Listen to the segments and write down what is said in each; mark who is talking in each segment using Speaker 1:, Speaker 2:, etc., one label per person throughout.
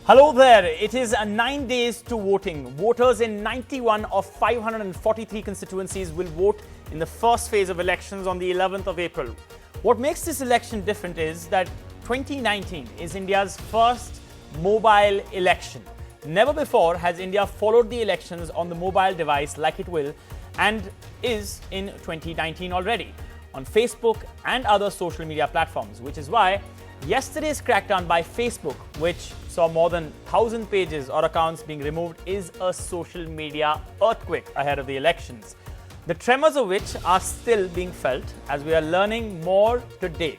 Speaker 1: Hello there. It is 9 days to voting. Voters in 91 of 543 constituencies will vote in the first phase of elections on the 11th of April. What makes this election different is that 2019 is India's first mobile election. Never before has India followed the elections on the mobile device like it will and is in 2019 already on Facebook and other social media platforms, which is why yesterday's crackdown by Facebook, which saw more than 1,000 pages or accounts being removed, is a social media earthquake ahead of the elections, the tremors of which are still being felt as we are learning more today.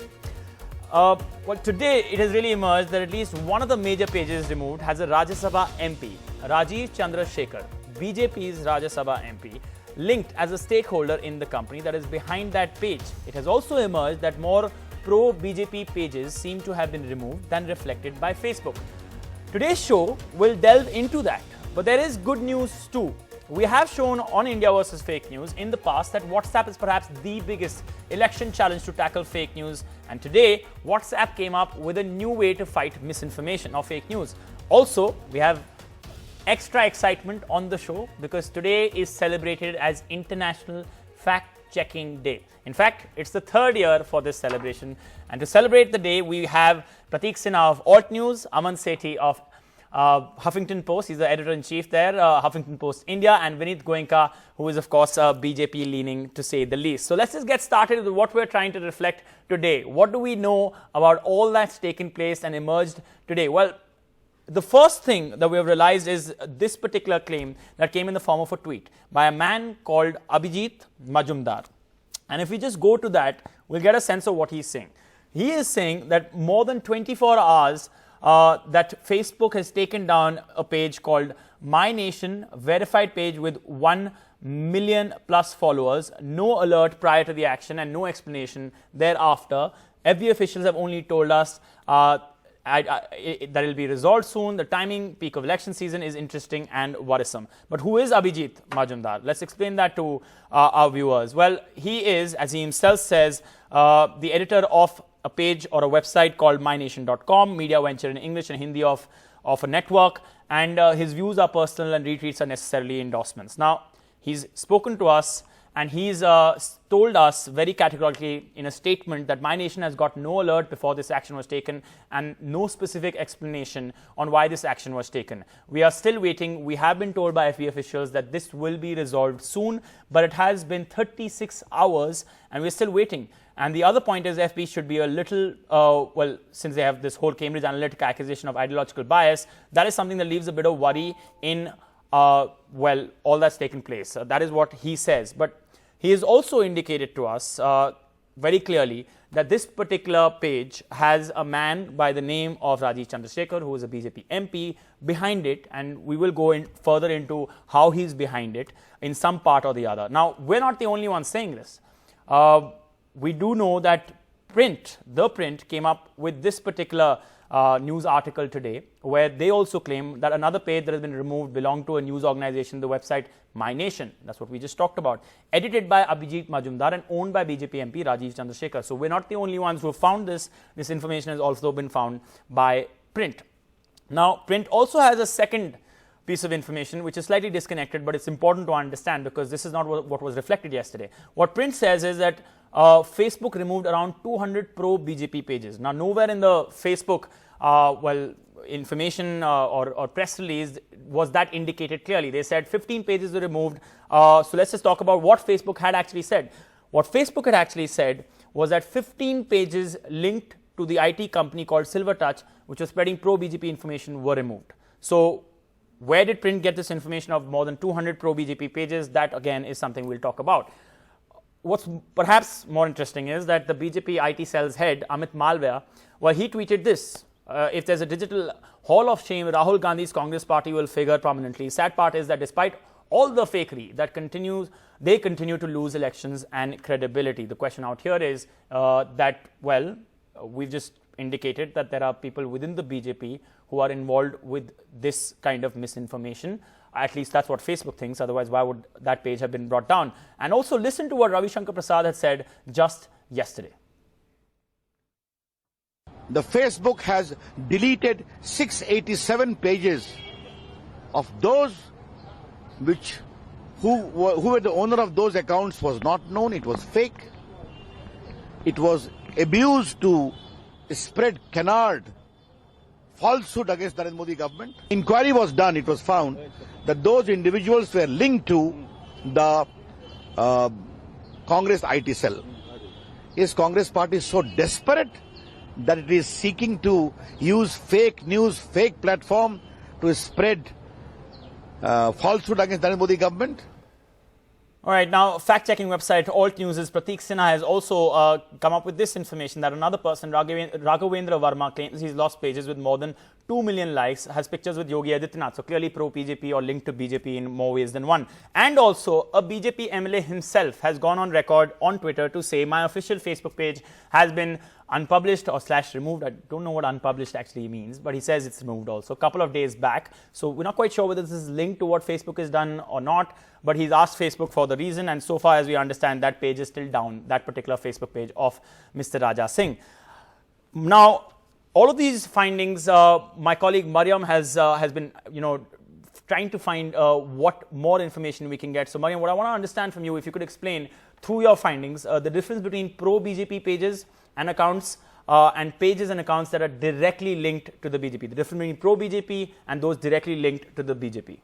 Speaker 1: Today it has really emerged that at least one of the major pages removed has a Rajya Sabha MP, Rajiv Chandrasekhar, BJP's Rajya Sabha MP, linked as a stakeholder in the company that is behind that page. It has also emerged that more pro-BJP pages seem to have been removed than reflected by Facebook. Today's show will delve into that, but there is good news too. We have shown on India versus fake news in the past that WhatsApp is perhaps the biggest election challenge to tackle fake news, and today WhatsApp came up with a new way to fight misinformation or fake news. Also, we have extra excitement on the show because today is celebrated as International Fact-Checking Day. In fact, it's the third year for this celebration, and to celebrate the day, we have Prateek Sinha of Alt News, Aman Sethi of Huffington Post, he's the editor-in-chief there, Huffington Post India, and Vineet Goenka, who is of course BJP leaning to say the least. So let's just get started with what we're trying to reflect today. What do we know about all that's taken place and emerged today? Well, the first thing that we have realized is this particular claim that came in the form of a tweet by a man called Abhijit Majumdar. And if we just go to that, we'll get a sense of what he's saying. He is saying that more than 24 hours that Facebook has taken down a page called My Nation, verified page with 1 million plus followers, no alert prior to the action and no explanation thereafter. FB officials have only told us that it will be resolved soon. The timing, peak of election season, is interesting and worrisome. But who is Abhijit Majumdar? Let's explain that to our viewers. Well, he is, as he himself says, the editor of a page or a website called mynation.com, media venture in English and Hindi of a network, and his views are personal and retweets are necessarily endorsements. Now, he's spoken to us and he's told us very categorically in a statement that My Nation has got no alert before this action was taken and no specific explanation on why this action was taken. We are still waiting. We have been told by FB officials that this will be resolved soon, but it has been 36 hours and we're still waiting. And the other point is FB should be a little, well, since they have this whole Cambridge Analytica accusation of ideological bias, that is something that leaves a bit of worry in, well, all that's taken place. That is what he says. But he has also indicated to us very clearly that this particular page has a man by the name of Rajiv Chandrasekhar, who is a BJP MP, behind it, and we will go in further into how he's behind it in some part or the other. Now, we're not the only ones saying this. We do know that The Print came up with this particular news article today, where they also claim that another page that has been removed belonged to a news organization, the website My Nation. That's what we just talked about. Edited by Abhijit Majumdar and owned by BJP MP Rajiv Chandrasekhar. So we're not the only ones who have found this. This information has also been found by Print. Now, Print also has a second piece of information which is slightly disconnected, but it's important to understand because this is not what was reflected yesterday. What Print says is that Facebook removed around 200 pro-BJP pages. Now, nowhere in the Facebook information or press release was that indicated clearly. They said 15 pages were removed. So let's just talk about what Facebook had actually said. What Facebook had actually said was that 15 pages linked to the IT company called Silvertouch, which was spreading pro-BJP information, were removed. So where did Print get this information of more than 200 pro-BJP pages? That again is something we'll talk about. What's perhaps more interesting is that the BJP IT cell's head, Amit Malviya, well, he tweeted this. If there's a digital hall of shame, Rahul Gandhi's Congress party will figure prominently. Sad part is that despite all the fakery that continues, they continue to lose elections and credibility. The question out here is that, well, we've just indicated that there are people within the BJP who are involved with this kind of misinformation. At least that's what Facebook thinks. Otherwise, why would that page have been brought down? And also listen to what Ravi Shankar Prasad had said just yesterday.
Speaker 2: the Facebook has deleted 687 pages of those who were the owner of those accounts was not known. It was fake. It was abused to spread canard falsehood against the Narendra Modi government. Inquiry was done. It was found that those individuals were linked to the Congress IT cell. Is Congress party so desperate that it is seeking to use fake news, fake platform to spread falsehood against the Narendra Modi government?
Speaker 1: All right, now fact-checking website Alt News' Prateek Sinha has also come up with this information that another person, Raghavendra Verma, claims he's lost pages with more than 2 million likes, has pictures with Yogi Adityanath, so clearly pro-BJP or linked to BJP in more ways than one. And also, a BJP MLA himself has gone on record on Twitter to say, my official Facebook page has been unpublished or /removed. I don't know what unpublished actually means, but he says it's removed also a couple of days back. So we're not quite sure whether this is linked to what Facebook has done or not, but he's asked Facebook for the reason, and so far as we understand, that page is still down, that particular Facebook page of Mr. Raja Singh. Now, all of these findings, my colleague Mariam has been, trying to find what more information we can get. So, Mariam, what I want to understand from you, if you could explain through your findings, the difference between pro-BJP pages and accounts and pages and accounts that are directly linked to the BJP, the difference between pro-BJP and those directly linked to the BJP.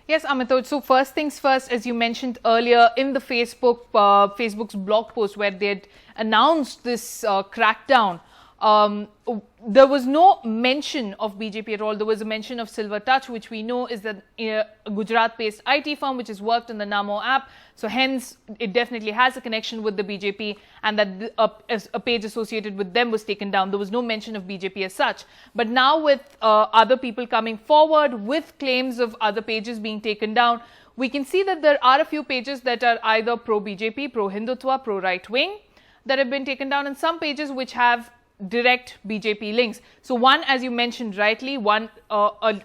Speaker 3: Yes, Amitoj. So first things first, as you mentioned earlier, in the Facebook's blog post where they had announced this crackdown, there was no mention of BJP at all. There was a mention of Silver Touch, which we know is a Gujarat-based IT firm which has worked on the Namo app. So hence, it definitely has a connection with the BJP, and that a page associated with them was taken down. There was no mention of BJP as such. But now with other people coming forward with claims of other pages being taken down, we can see that there are a few pages that are either pro-BJP, pro-Hindutva, pro-right-wing that have been taken down, and some pages which have direct BJP links. So one, as you mentioned rightly, an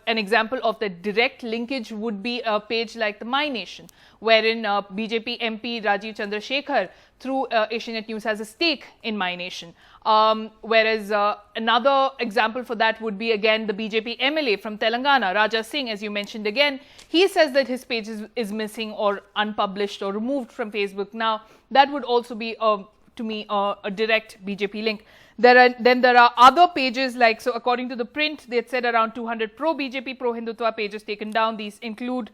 Speaker 3: example of the direct linkage would be a page like the My Nation, wherein BJP MP Rajiv Chandrasekhar through Asianet News has a stake in My Nation. Whereas another example for that would be again the BJP MLA from Telangana, Raja Singh, as you mentioned again. He says that his page is missing or unpublished or removed from Facebook. Now that would also be to me a direct BJP link. Then there are other pages like, so according to the print, they had said around 200 pro-BJP, pro-Hindutva pages taken down. These include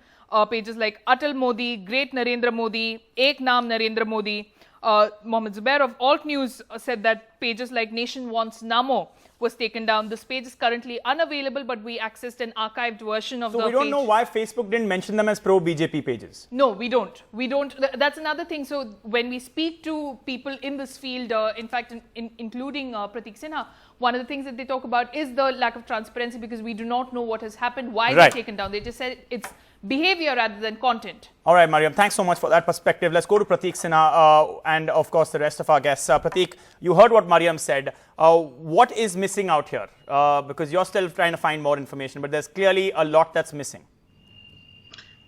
Speaker 3: pages like Atal Modi, Great Narendra Modi, Ek Naam Narendra Modi. Mohammed Zubair of Alt News said that pages like Nation Wants Namo was taken down. This page is currently unavailable, but we accessed an archived version of the page.
Speaker 1: So we don't know why Facebook didn't mention them as pro-BJP pages.
Speaker 3: No, we don't. That's another thing. So when we speak to people in this field, in fact, including Prateek Sinha, one of the things that they talk about is the lack of transparency, because we do not know what has happened, why they're taken down. They just said it's behavior rather than content.
Speaker 1: All right, Mariam, thanks so much for that perspective. Let's go to Prateek Sinha and, of course, the rest of our guests. Prateek, you heard what Mariam said. What is missing out here? Because you're still trying to find more information, but there's clearly a lot that's missing.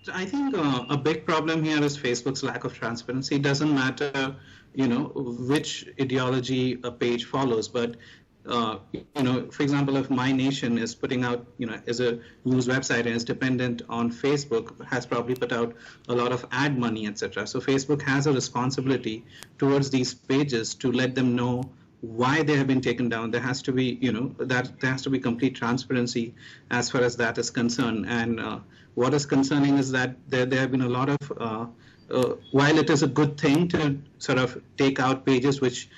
Speaker 4: So I think a big problem here is Facebook's lack of transparency. It doesn't matter, which ideology a page follows, but for example, if My Nation is putting out, as a news website and is dependent on Facebook, has probably put out a lot of ad money, etc. So Facebook has a responsibility towards these pages to let them know why they have been taken down. There has to be, there has to be complete transparency as far as that is concerned. And what is concerning is that there have been a lot of, while it is a good thing to sort of take out pages which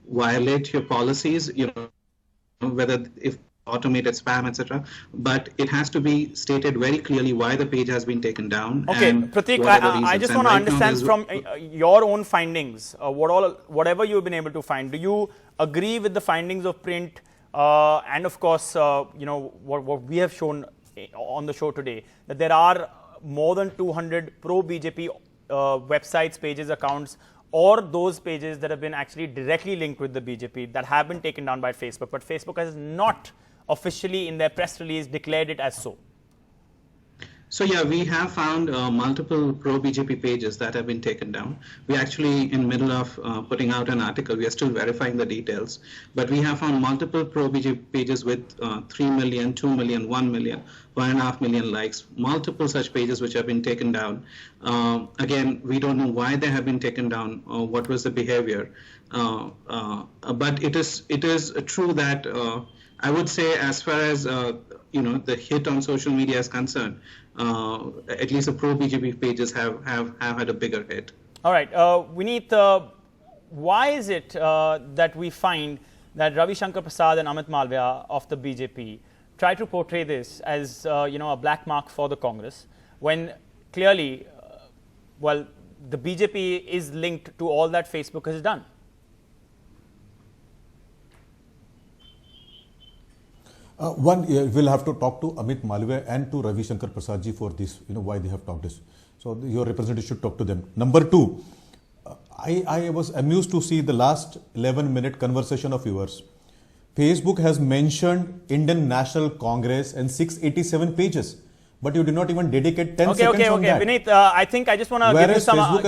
Speaker 4: violate your policies, whether if automated spam, etc. But it has to be stated very clearly why the page has been taken down.
Speaker 1: Okay, Prateek, I just want to understand from your own findings, whatever you've been able to find, do you agree with the findings of print and of course, what we have shown on the show today, that there are more than 200 pro-BJP websites, pages, accounts, or those pages that have been actually directly linked with the BJP that have been taken down by Facebook, but Facebook has not officially in their press release declared it as so?
Speaker 4: So yeah, we have found multiple pro-BJP pages that have been taken down. We're actually in middle of putting out an article. We are still verifying the details, but we have found multiple pro-BJP pages with 3 million, 2 million, 1 million, 1.5 million likes, multiple such pages which have been taken down. Again, we don't know why they have been taken down or what was the behavior, but it is true that I would say, as far as the hit on social media is concerned, at least the pro-BJP pages have had a bigger hit.
Speaker 1: All right, Vineet, why is it that we find that Ravi Shankar Prasad and Amit Malviya of the BJP try to portray this as a black mark for the Congress, when clearly, well, the BJP is linked to all that Facebook has done?
Speaker 5: One, we'll have to talk to Amit Malviya and to Ravi Shankar Prasad ji for this, why they have talked this. So your representative should talk to them. Number two, I was amused to see the last 11-minute conversation of yours. Facebook has mentioned Indian National Congress and 687 pages, but you did not even dedicate 10 seconds on that.
Speaker 1: Vineet, I think I just want to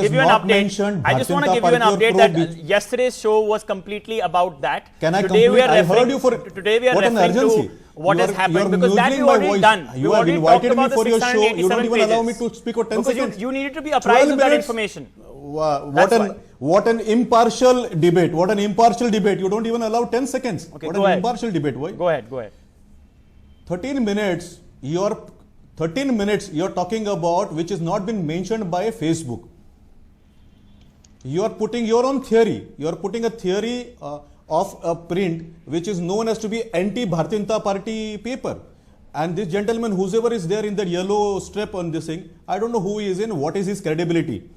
Speaker 1: give you an update. I just want to give you an update that yesterday's show was completely about that.
Speaker 5: Can I complete? I heard you for
Speaker 1: today we are
Speaker 5: what an
Speaker 1: referring
Speaker 5: urgency.
Speaker 1: to what has happened, because that
Speaker 5: muting
Speaker 1: we
Speaker 5: my
Speaker 1: already
Speaker 5: voice.
Speaker 1: done.
Speaker 5: You have invited me for your show. You don't even allow me
Speaker 1: pages.
Speaker 5: to speak for 10
Speaker 1: because
Speaker 5: seconds.
Speaker 1: You needed to be apprised of that information.
Speaker 5: What an impartial debate. What an impartial debate. You don't even allow 10 seconds.
Speaker 1: Okay,
Speaker 5: what
Speaker 1: go
Speaker 5: an
Speaker 1: ahead.
Speaker 5: impartial debate. Why?
Speaker 1: Go ahead.
Speaker 5: 13 minutes, you're talking about which has not been mentioned by Facebook. You are putting your own theory. You are putting a theory of a print which is known as to be anti-Bharatiya Janata Party paper. And this gentleman, whoever is there in that yellow strip on this thing, I don't know who he is in, what is his credibility,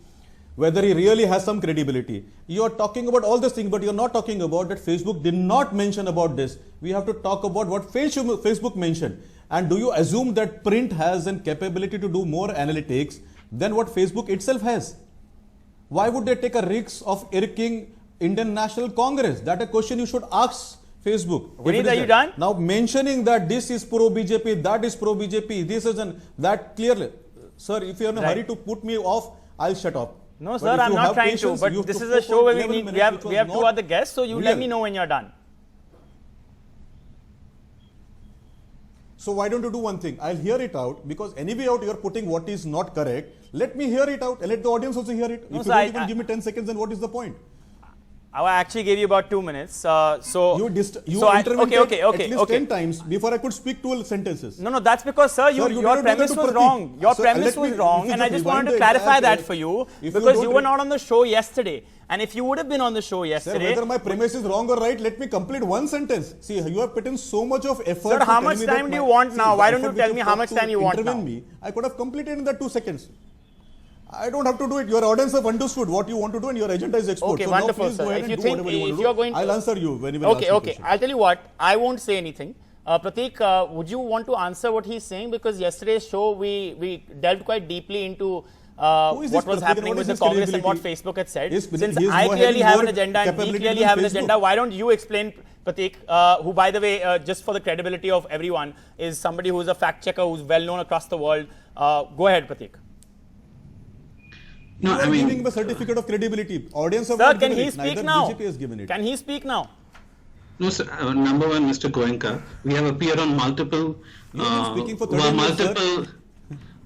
Speaker 5: whether he really has some credibility. You are talking about all this thing, but you are not talking about that Facebook did not mention about this. We have to talk about what Facebook mentioned. And do you assume that print has a capability to do more analytics than what Facebook itself has? Why would they take a risk of irking Indian National Congress? That a question you should ask Facebook.
Speaker 1: Vineet, are you done?
Speaker 5: Now mentioning that this is pro-BJP, that is pro-BJP, this is that clearly. Sir, if you are in a hurry to put me off, I'll shut up.
Speaker 1: No, sir, I'm not trying to. But this is a show where we have two other guests, so you let me know when you're done.
Speaker 5: So why don't you do one thing? I'll hear it out, because anyway out you're putting what is not correct. Let me hear it out and let the audience also hear it.
Speaker 1: No,
Speaker 5: if
Speaker 1: sir,
Speaker 5: you don't even give me 10 seconds, then what is the point?
Speaker 1: I actually gave you about 2 minutes. You
Speaker 5: intervened at least 10 times before I could speak 2 sentences.
Speaker 1: No, that's because, sir, your premise was wrong. Your premise was wrong, and I just wanted to clarify that for you, because you were not on the show yesterday. And if you would have been on the show yesterday...
Speaker 5: Sir, whether my premise is wrong or right, let me complete one sentence. See, you have put in so much of effort.
Speaker 1: Sir, how much time do you want now? Why don't you tell me how much time you want now?
Speaker 5: I could have completed in that 2 seconds. I don't have to do it. Your audience have understood what you want to do and your agenda is export.
Speaker 1: Okay,
Speaker 5: so
Speaker 1: wonderful,
Speaker 5: now please
Speaker 1: sir.
Speaker 5: go ahead
Speaker 1: If you
Speaker 5: and
Speaker 1: think
Speaker 5: do whatever you want to
Speaker 1: you're
Speaker 5: do.
Speaker 1: going to...
Speaker 5: I'll answer you when you will
Speaker 1: Okay. I'll tell you what. I won't say anything. Prateek, would you want to answer what he's saying? Because yesterday's show, we delved quite deeply into what was happening with the Congress and what Facebook had said. Since I clearly have an agenda and we clearly have an agenda, why don't you explain, Prateek, who, by the way, just for the credibility of everyone, is somebody who is a fact checker who's well known across the world. Go ahead, Prateek.
Speaker 5: No, I mean, giving the certificate of credibility. Audience have
Speaker 1: sir,
Speaker 5: not
Speaker 1: can
Speaker 5: given
Speaker 1: he
Speaker 5: it.
Speaker 1: speak
Speaker 5: Neither
Speaker 1: now?
Speaker 5: BJP has given it.
Speaker 1: Can he speak now?
Speaker 4: No, sir. Number one, Mr. Goenka, we have appeared on multiple.
Speaker 5: You have been speaking for 30 minutes, sir.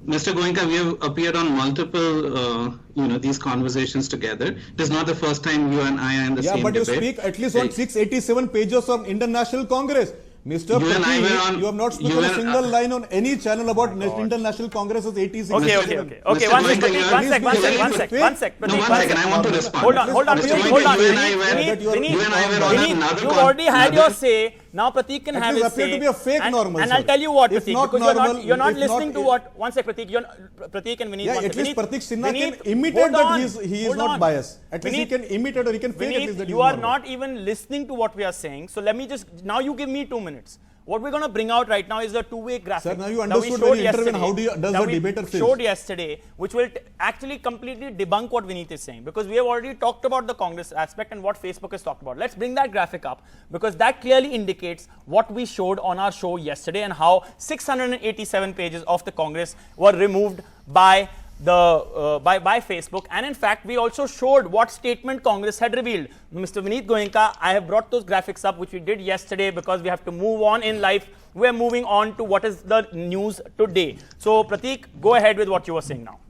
Speaker 4: Mr. Goenka, we have appeared on multiple, these conversations together. It is not the first time you and I are in the same debate.
Speaker 5: Yeah, but you speak at least on 687 pages of Indian National Congress. Mr. Prateek, you have not spoken a single line on any channel about Indian National Congress as 86.
Speaker 1: Okay. One sec,
Speaker 4: I want to respond.
Speaker 1: Hold on. You already had your say. Now Prateek can have his say.
Speaker 5: To be a fake normal,
Speaker 1: and I'll tell you what,
Speaker 5: if
Speaker 1: Prateek,
Speaker 5: not
Speaker 1: because
Speaker 5: normal,
Speaker 1: you're not listening to what. One sec, Prateek. Prateek and Vineet.
Speaker 5: Yeah, at least Prateek Sinha can imitate that he is not biased. At least he can imitate or he can fake at least that
Speaker 1: you are not even listening to what we are saying. So let me just, now you give me 2 minutes. What we're going to bring out right now is a two-way graphic.
Speaker 5: Sir, now you understood when you intervene, how does the debater feel?
Speaker 1: Showed yesterday, which will actually completely debunk what Vineet is saying, because we have already talked about the Congress aspect and what Facebook has talked about. Let's bring that graphic up, because that clearly indicates what we showed on our show yesterday and how 687 pages of the Congress were removed by by Facebook. And in fact, we also showed what statement Congress had revealed. Mr. Vineet Goenka, I have brought those graphics up, which we did yesterday, because we have to move on in life. We're moving on to what is the news today. So Prateek, go ahead with what you were saying now.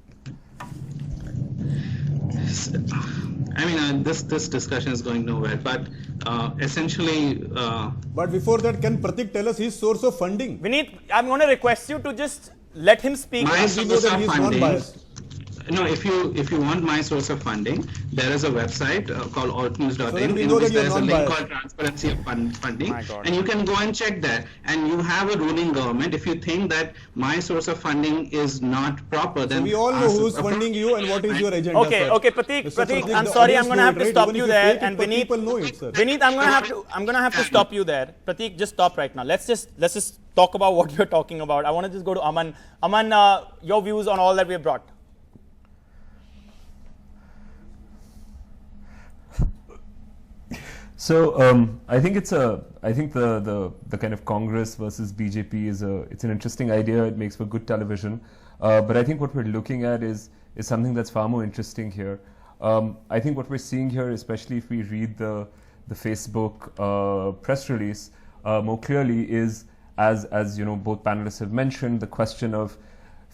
Speaker 4: I mean, this discussion is going nowhere, but essentially...
Speaker 5: But before that, can Prateek tell us his source of funding?
Speaker 1: Vineet, I'm going to request you to just let him speak.
Speaker 4: My source of funding, no, if you want my source of funding, there is a website called altnews.in in which there is a link called Transparency of Funding, and you can go and check there. And you have a ruling government. If you think that my source of funding is not proper, then
Speaker 5: so we all know who's funding you and what is your agenda.
Speaker 1: Okay, okay, Prateek, I'm sorry, I'm going to have to stop you there. And Vineet, I'm going to have to stop you there. Prateek, just stop right now. Let's just talk about what you're talking about. I want to just go to Aman. Aman, your views on all that we have brought.
Speaker 6: So I think the kind of Congress versus BJP it's an interesting idea. It makes for good television, but I think what we're looking at is something that's far more interesting here. I think what we're seeing here, especially if we read the Facebook press release more clearly, is as you know, both panelists have mentioned, the question of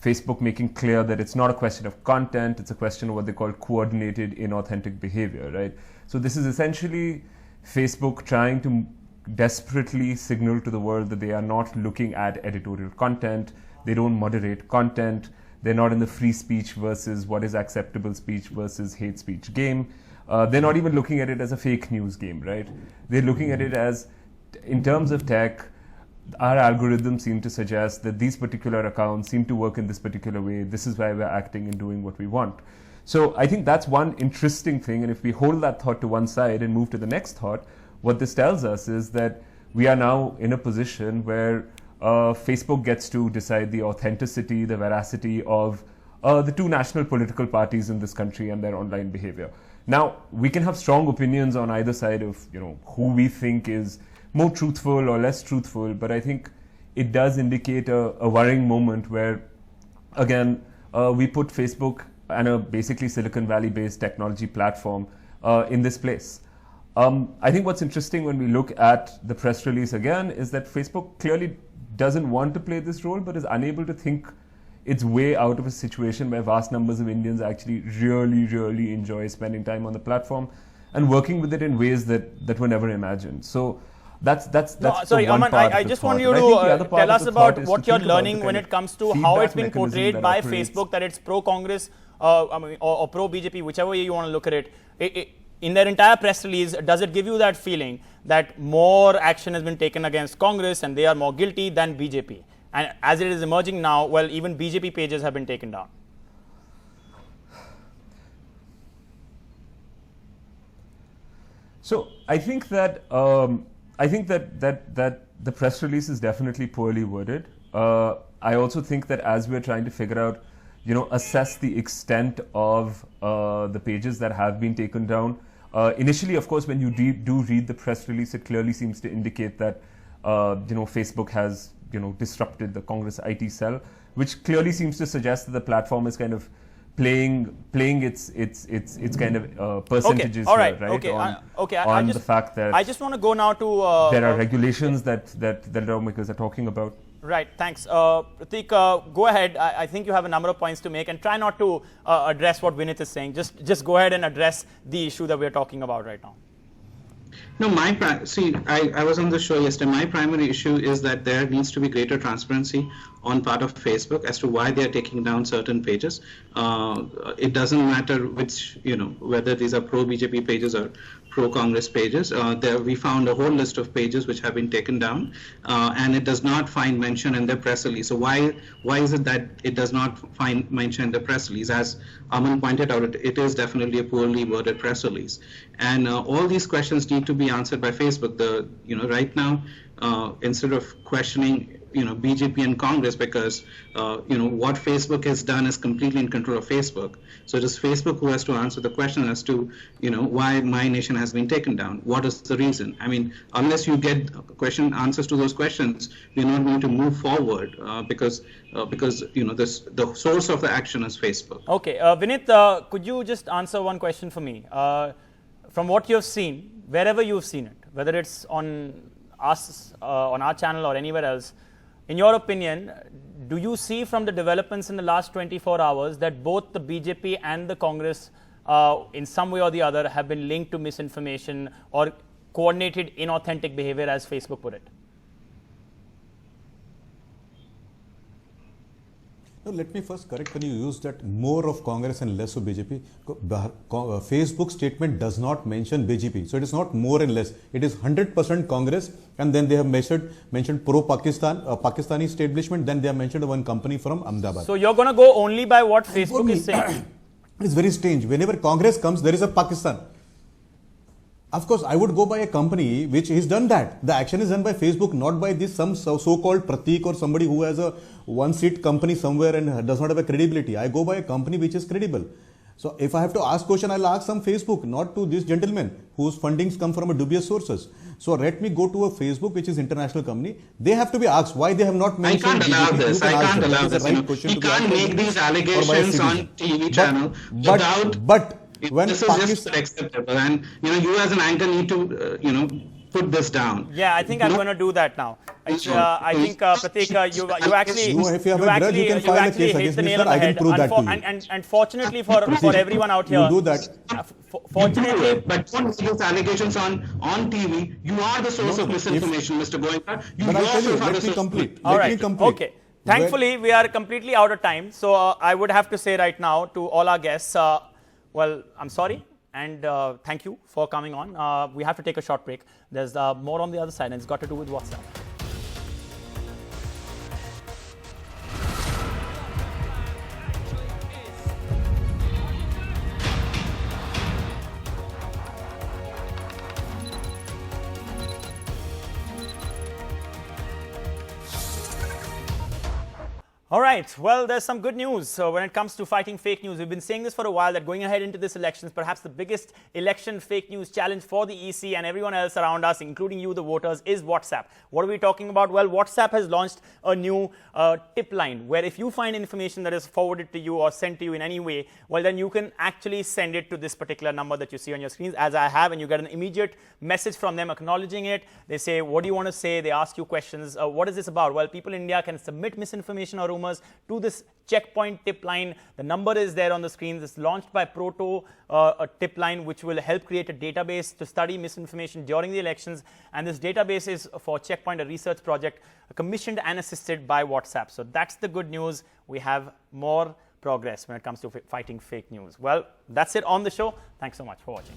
Speaker 6: Facebook making clear that it's not a question of content, it's a question of what they call coordinated inauthentic behavior, right? So this is essentially Facebook trying to desperately signal to the world that they are not looking at editorial content, they don't moderate content, they're not in the free speech versus what is acceptable speech versus hate speech game. They're not even looking at it as a fake news game, right? They're looking at it as, in terms of tech, our algorithms seem to suggest that these particular accounts seem to work in this particular way. This is why we're acting and doing what we want. So I think that's one interesting thing. And if we hold that thought to one side and move to the next thought, what this tells us is that we are now in a position where Facebook gets to decide the authenticity, the veracity of the two national political parties in this country and their online behavior. Now, we can have strong opinions on either side of, you know, who we think is more truthful or less truthful, but I think it does indicate a worrying moment where, again, we put Facebook and a basically Silicon Valley-based technology platform in this place. I think what's interesting when we look at the press release again is that Facebook clearly doesn't want to play this role, but is unable to think its way out of a situation where vast numbers of Indians actually really enjoy spending time on the platform and working with it in ways that were never imagined. So that's
Speaker 1: sorry,
Speaker 6: the one
Speaker 1: Aman,
Speaker 6: part
Speaker 1: I
Speaker 6: of the
Speaker 1: just
Speaker 6: thought.
Speaker 1: want you to tell us about what you're learning when it comes to how it's been portrayed by Facebook, that it's pro-Congress or pro-BJP, whichever way you want to look at it. In their entire press release, does it give you that feeling that more action has been taken against Congress and they are more guilty than BJP? And as it is emerging now, well, even BJP pages have been taken down.
Speaker 6: So I think that that the press release is definitely poorly worded. I also think that as we're trying to figure out, you know, assess the extent of the pages that have been taken down. Initially, of course, when you do read the press release, it clearly seems to indicate that you know, Facebook has, you know, disrupted the Congress IT cell, which clearly seems to suggest that the platform is kind of playing its kind of percentages.
Speaker 1: Okay, all right,
Speaker 6: here, right?
Speaker 1: Okay,
Speaker 6: on the fact that
Speaker 1: I just want to go now to
Speaker 6: there are regulations that lawmakers are talking about.
Speaker 1: Right, thanks. Prateek, go ahead. I think you have a number of points to make, and try not to address what Vineet is saying. Just go ahead and address the issue that we're talking about right now.
Speaker 4: No, I was on the show yesterday. My primary issue is that there needs to be greater transparency on part of Facebook as to why they are taking down certain pages. It doesn't matter which, you know, whether these are pro-BJP pages or pro-Congress pages. We found a whole list of pages which have been taken down, and it does not find mention in their press release. So why is it that it does not find mention in the press release? As Aman pointed out, it is definitely a poorly worded press release. And all these questions need to be be answered by Facebook. Right now, instead of questioning, BJP and Congress, because, what Facebook has done is completely in control of Facebook. So it is Facebook who has to answer the question as to, why My Nation has been taken down. What is the reason? I mean, unless you get answers to those questions, we're not going to move forward because the source of the action is Facebook.
Speaker 1: Okay, Vinit, could you just answer one question for me? From what you've seen, wherever you've seen it, whether it's on us, on our channel or anywhere else, in your opinion, do you see from the developments in the last 24 hours that both the BJP and the Congress, in some way or the other, have been linked to misinformation or coordinated inauthentic behavior, as Facebook put it?
Speaker 5: No, let me first correct when you use that more of Congress and less of BJP. Facebook statement does not mention BJP. So it is not more and less. It is 100% Congress, and then they have mentioned pro-Pakistan, Pakistani establishment, then they have mentioned one company from Ahmedabad.
Speaker 1: So you're going to go only by what Facebook is saying?
Speaker 5: It's very strange. Whenever Congress comes, there is a Pakistan. Of course, I would go by a company which has done that. The action is done by Facebook, not by this some so-called Pratik or somebody who has a one-seat company somewhere and does not have a credibility. I go by a company which is credible. So if I have to ask question, I'll ask some Facebook, not to this gentleman whose fundings come from a dubious sources. So let me go to a Facebook which is international company. They have to be asked why they have not mentioned.
Speaker 4: I can't allow this. I can't allow this. You can't make these allegations on TV channel
Speaker 5: But when
Speaker 4: this is just acceptable, and you as an anchor need to put this down.
Speaker 1: Yeah, I think I'm going to do that now. I think Pratik, you actually
Speaker 5: if you have a grudge, you can file a case against me, sir. I can prove that to you.
Speaker 1: And fortunately for everyone out here,
Speaker 5: you do that.
Speaker 1: Fortunately,
Speaker 4: but don't make these allegations on TV. You are the source of misinformation, Mr. Goenka.
Speaker 5: But I'll tell you, let me complete.
Speaker 1: All right. Okay. Thankfully, we are completely out of time. So I would have to say right now to all our guests, well, I'm sorry, and thank you for coming on. We have to take a short break. There's more on the other side, and it's got to do with WhatsApp. All right, well, there's some good news when it comes to fighting fake news. We've been saying this for a while, that going ahead into this election, perhaps the biggest election fake news challenge for the EC and everyone else around us, including you, the voters, is WhatsApp. What are we talking about? Well, WhatsApp has launched a new tip line, where if you find information that is forwarded to you or sent to you in any way, well, then you can actually send it to this particular number that you see on your screens, as I have, and you get an immediate message from them acknowledging it. They say, what do you want to say? They ask you questions. What is this about? Well, people in India can submit misinformation or rumors to this checkpoint tip line. The number is there on the screen. This is launched by Proto, a tip line which will help create a database to study misinformation during the elections. And this database is for Checkpoint, a research project commissioned and assisted by WhatsApp. So that's the good news. We have more progress when it comes to fighting fake news. Well, that's it on the show. Thanks so much for watching.